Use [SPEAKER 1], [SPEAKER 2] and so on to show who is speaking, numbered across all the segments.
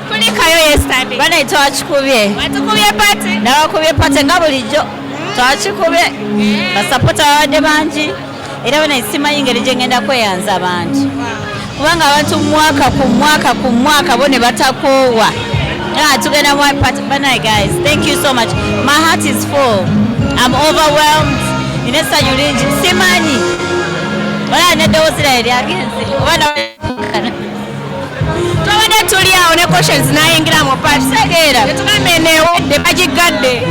[SPEAKER 1] kulikayo yesterday
[SPEAKER 2] bana twakikubye
[SPEAKER 1] watukubye pati
[SPEAKER 2] nabakubye pati nga bulijjo twakikubye basapota babadde bangi era bana simanyi ngeri gye ngenda kweyanza bangi kubanga abantu mwaka ku mwaka bo ne batakoowa tugenda mu pati bana. Guys, thank you so much. My heart is full. I'm overwhelmed. Inesanyu lingi simanyi wala neddoboozi lyayo lyagenze
[SPEAKER 1] twabadde tuli awo ne questions nayingira mu pati
[SPEAKER 2] tegeera
[SPEAKER 1] tetugambe neewedde bagigadde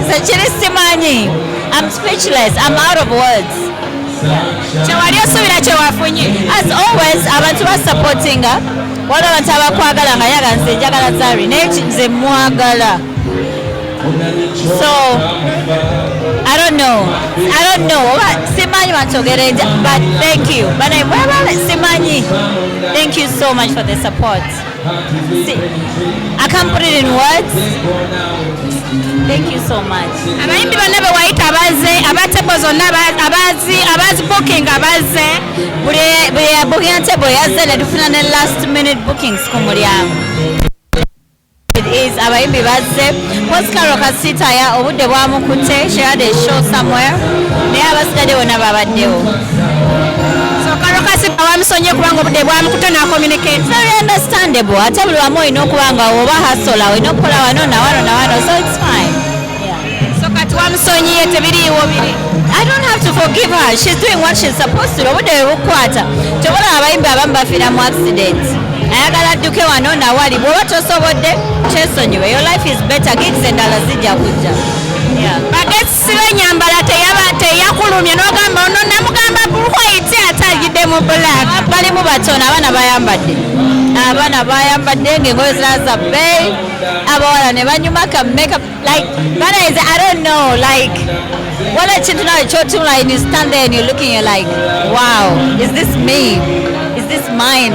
[SPEAKER 2] sekiri simanyi. I'm speechless. I'm out of words.
[SPEAKER 1] kyewali osuubira kyewafunye.
[SPEAKER 2] As always abantu basupportinga waliwo abantu abakwagala nga yaga nze njagala Zari naye nze mwagala. So I don't know simanyi bantogere but thank you simanyi. Thank you so much for the support. See, I can't put it in words. Thank you so much.
[SPEAKER 1] Abayimbi bonna be wayita abaze abatebo zonna abazi booking abaze
[SPEAKER 2] buli booking table yazze ne tufuna ne last minute bookings ku mulyango. It is abayimbi bazze Oscar Kasitaya obudde bwamukutte. She had a show somewhere naye abasigadde bonna babaddewo.
[SPEAKER 1] So Karokasita wamusonye kubanga obudde bwamukutte na communicate.
[SPEAKER 2] Very understandable. Ate buli wamu olina okubanga oba hasola olina okukola wano na wano so it's fine.
[SPEAKER 1] So kati wamusonyiye tebiriiwo biri.
[SPEAKER 2] I don't have to forgive her. She's doing what she's supposed to. Obudde bukwata tobola abayimbi abamu bafiira mu accident. Ayagala adduke wano nawali bw'oba tosobodde kyesonyiwe. Your life is better. Gigs endala zijja kujja.
[SPEAKER 1] Bagesiba enyambala teyakulumye n'ogamba ono namugamba white ate agidde mu black.
[SPEAKER 2] Balimu batono abaana bayambadde ng'engoye zirala za bbeeyi abawala ne banyumaka makeup like bana is I don't know like wala ekintu nawe kyotula and you stand there and you're looking you're like wow is this me, is this mine?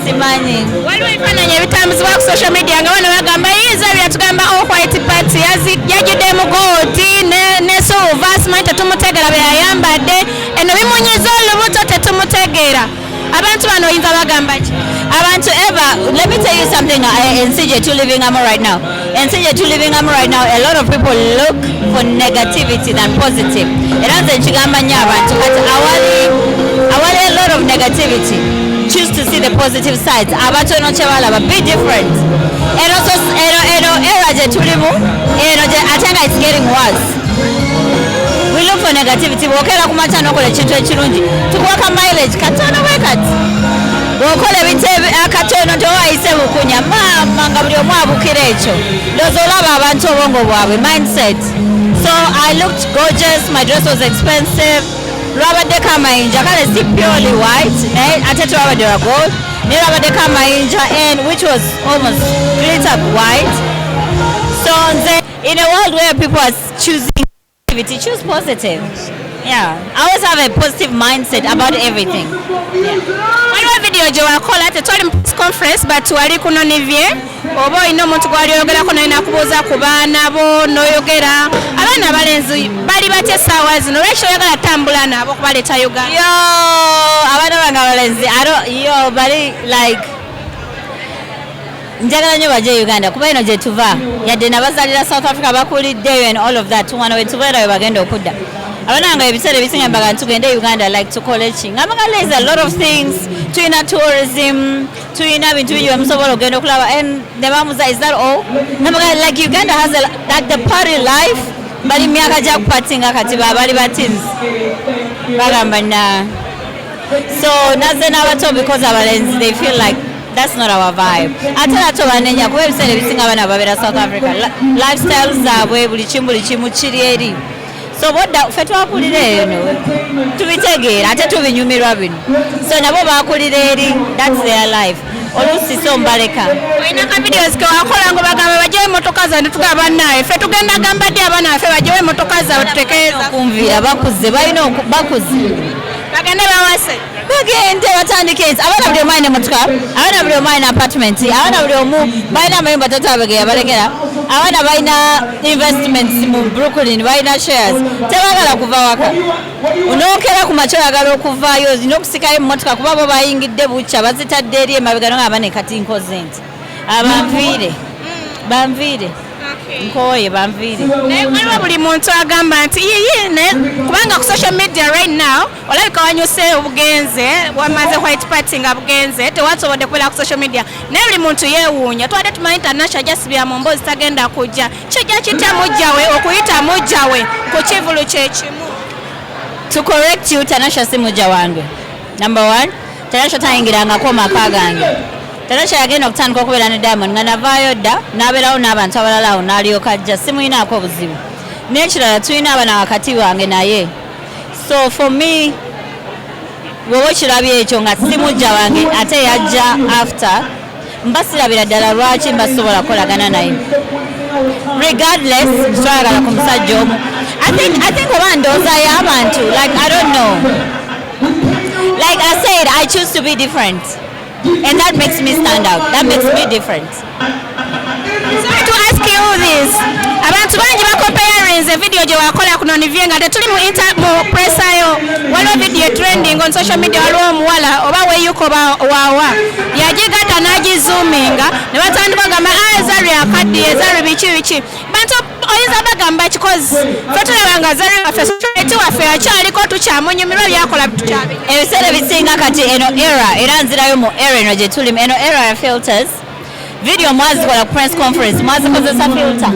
[SPEAKER 2] Simanyi
[SPEAKER 1] waliwo ebifaananyi ebitambuzibwa ku social media nga bano bagamba yiza byatugamba white party yajjudde mu gooti ne silver simanyi tetumutegeera bye yayambadde eno bimunyiza olubuto tetumutegeera. Abantu bano oyinza bagamba ki?
[SPEAKER 2] Abantu ever, let me tell you something in CJ2 Living Armor right now. In CJ2 Living Armor right now, a lot of people look for negativity than positive. Era nze nkigamba nnyo abantu kati awali a lot of negativity. Choose to see the positive sides. Abatono kye balaba be different. Eno era gye tulimu ate nga it's getting worse. We look for negativity. Bw'okeera ku makya n'okola ekintu ekirungi tukwaka mileage katono bwe kati bw'okola ebintu akatono tewayise bukunya maama nga buli omu abukira ekyo ndowooza olaba abantu obwongo bwabwe mindset. So I looked gorgeous. My dress was expensive. Lwabaddeko amayinja kale si purely white naye ate tewabadde lwa gold naye lwabaddeko amayinja and which was almost glitter white. So nze in a world where people are choosing choose positive. Yeah, I always have a positive mindset about everything.
[SPEAKER 1] Waliwo video gye wakola tetwali mu conference but wali kunonivye oba olina omuntu gwali oyogerako naye nakubuuza ku baana bo n'oyogera abaana abalenzi bali batya essaawa zino lwaki oyagala tambula nabo okubaleeta Uganda?
[SPEAKER 2] Yo abaana bange abalenzi bali like njagala nnyo bajje Uganda kuba eno gye tuva yadde nabazaalira South Africa bakuliddeyo and all of that wano we tubeera we bagenda okudda abaana nga ebiseera ebisinga mbaga tugende Uganda like tukole ki nga bagala is a lot of things tuyina tourism tuyina bintu bingi bamusobola okugenda okulaba and ne bamuza is that all nabaga like Uganda has like the party life bali myaka gya kupatinga kati babali batins bagamba na so naze n'abato because abalenzi they feel like that's not our vibe. Ate nato banenya kuba ebiseera ebisinga abana babeera South Africa lifestyles zaabwe buli kimu kiri eri so bodda ffe twakulira eno tubitegeera ate tubinyumirwa bino so nabo bakulira eri that's their life oluusi so mbaleka
[SPEAKER 1] olina ka videos ke wakola ngo bagamba bajjewo emmotoka zaabwe tugamba naye ffe tugenda gamba ddi abaana baffe bajjewo emmotoka zaabwe tutekeeza
[SPEAKER 2] kumvira bakuze balina bakuze
[SPEAKER 1] bagende bawase
[SPEAKER 2] bagende batandike abaana buli omu alina emmotoka abaana buli omu alina apartment abaana buli omu balina amayumba tatabegeya balekera abaana balina investments mu Brooklyn balina shares tebagala kuva waka onookera ku makyo oyagala okuvaayo olina okusikayo emmotoka kuba bo bayingidde bukya bazitadde eri emabega no nga bane kati nkoze nti banviire nkoye banviire
[SPEAKER 1] naye waliwo buli muntu agamba nti kubanga ku social media right now olabika wanyuse obugenze wamaze white party nga bugenze tewasobodde kubeera ku social media naye buli muntu yeewuunya twadde tumanyi Tanasha jasibya mu mboozi tagenda kujja kijja kitya mujjawe okuyita mujjawe ku kivulu kyekimu.
[SPEAKER 2] To correct you, Tanasha si mujja wange. Number 1, Tanasha tayingirangako maka gange. Tanasha yagenda okutandika okubeera ne Diamond nga navaayo dda n'abeerawo n'abantu abalala awo n'alyoka ajja simuyinaako obuzibu. N'ekirala tulina abaana wakati wange naye. So for me, bw'oba okirabye ekyo nga si mujja wange ate yajja after, mba sirabira ddala lwaki mba sobola kukolagana naye. Regardless, twayagala ku musajja omu. I think oba ndowooza y'abantu, like I don't know. Like I said, I choose to be different. And that makes me stand out. That makes me different.
[SPEAKER 1] Sorry to ask you this. Abantu bangi bakomparing video gye wakola kuno nivye nga tetuli mu pressayo waliwo video trending on social media waliwo omuwala oba weyuko wawa yagigata n'agizoominga ne batandika gamba Zari akaddiye Zari biki bantu oyinza bagamba kikozi fe tulabanga Zari waffe society waffe akyaliko tukyamunyumirwa byakola tukyabi
[SPEAKER 2] ebiseera ebisinga kati eno era nzirayo mu era eno gye tulimu eno era ya filters video mwazikola ku press conference mwazikozesa filter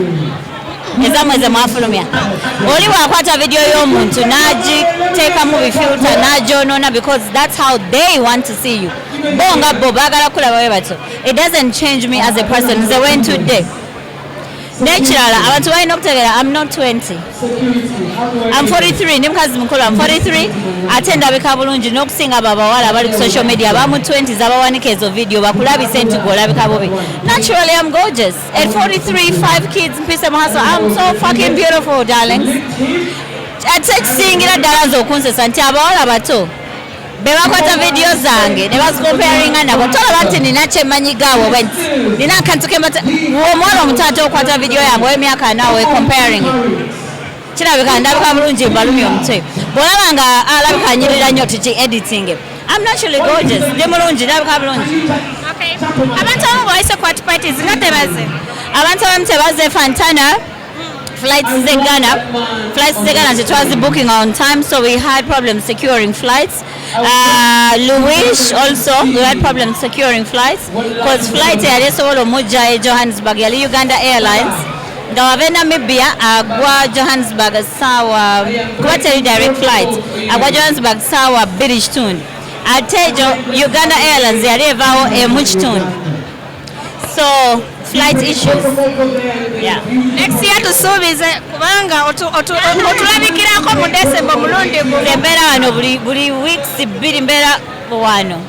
[SPEAKER 2] ezamwe ze mwafulumya oli wakwata video y'omuntu n'agiteekamu bifilter n'agyonoona because that's how they want to see you bonga bo baagala kulaba bwe batyo it doesn't change me as a person nze wentudde n'ekirala abantu balina okutegeera I'm not 20 I'm 43 ndi mukazi mukulu I'm 43 ate ndabika bulungi n'okusinga abawala bali ku social media abamu 20 zabawanika ezo video bakulabise nti gw'olabika bubi naturally I'm gorgeous at 43 5 kids mpise mu hustle I'm so fucking beautiful darlings ate kisingira ddala nze okunsesa nti abawala bato bebakwata video zange ne bazikomparinga nabo tolaba nti nina kyemmanyigaabo benti nina akantu kembata omwana omutaata okwata video yange w'emyaka naawe comparing kirabika ndabika bulungi mbalumya omutwe bw'olaba nga alabika anyirira nnyo tuki-editing I'm naturally gorgeous ndi mulungi ndabika bulungi
[SPEAKER 1] abantu abamu bwayise kwat parties nga tebaze
[SPEAKER 2] abantu abamu tebaze Fantana flights ze Ghana twas booking on time so we had problems securing flights Louis also we had problems securing flights because flight yali esobola omujja e Johannesburg yali Uganda Airlines nga wava Namibia agwa Johannesburg saawa kuba teri direct flight agwa Johannesburg saawa 2 kitundu ate Uganda Airlines yali evaawo mu kitundu so flight issues. Yeah.
[SPEAKER 1] Next year tusuubize kubanga otulabikirako mu December mulundi
[SPEAKER 2] mbeera wano buli weeks 2 mbeera wano.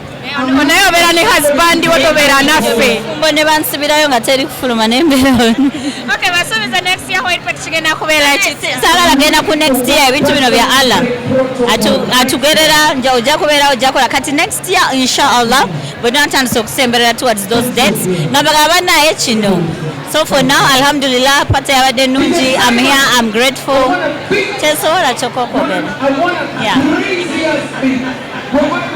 [SPEAKER 1] Naye obeera ne husband wo tobeera naffe.
[SPEAKER 2] Mbo ne bansibirayo nga teri kufuluma nembeera wano.
[SPEAKER 1] Okay, basuubiza next year white party kigenda kubeera kitya?
[SPEAKER 2] Saagala genda ku next year ebintu bino bya Allah. Atugerera nja ojja kubeera ojja kola kati next year inshallah bwe natandise okusemberera towards those dates nga bagaba naye kino. So for now alhamdulillah pata yabadde nnungi I'm here I'm grateful. Tesobola kyokka okwogera. Yeah.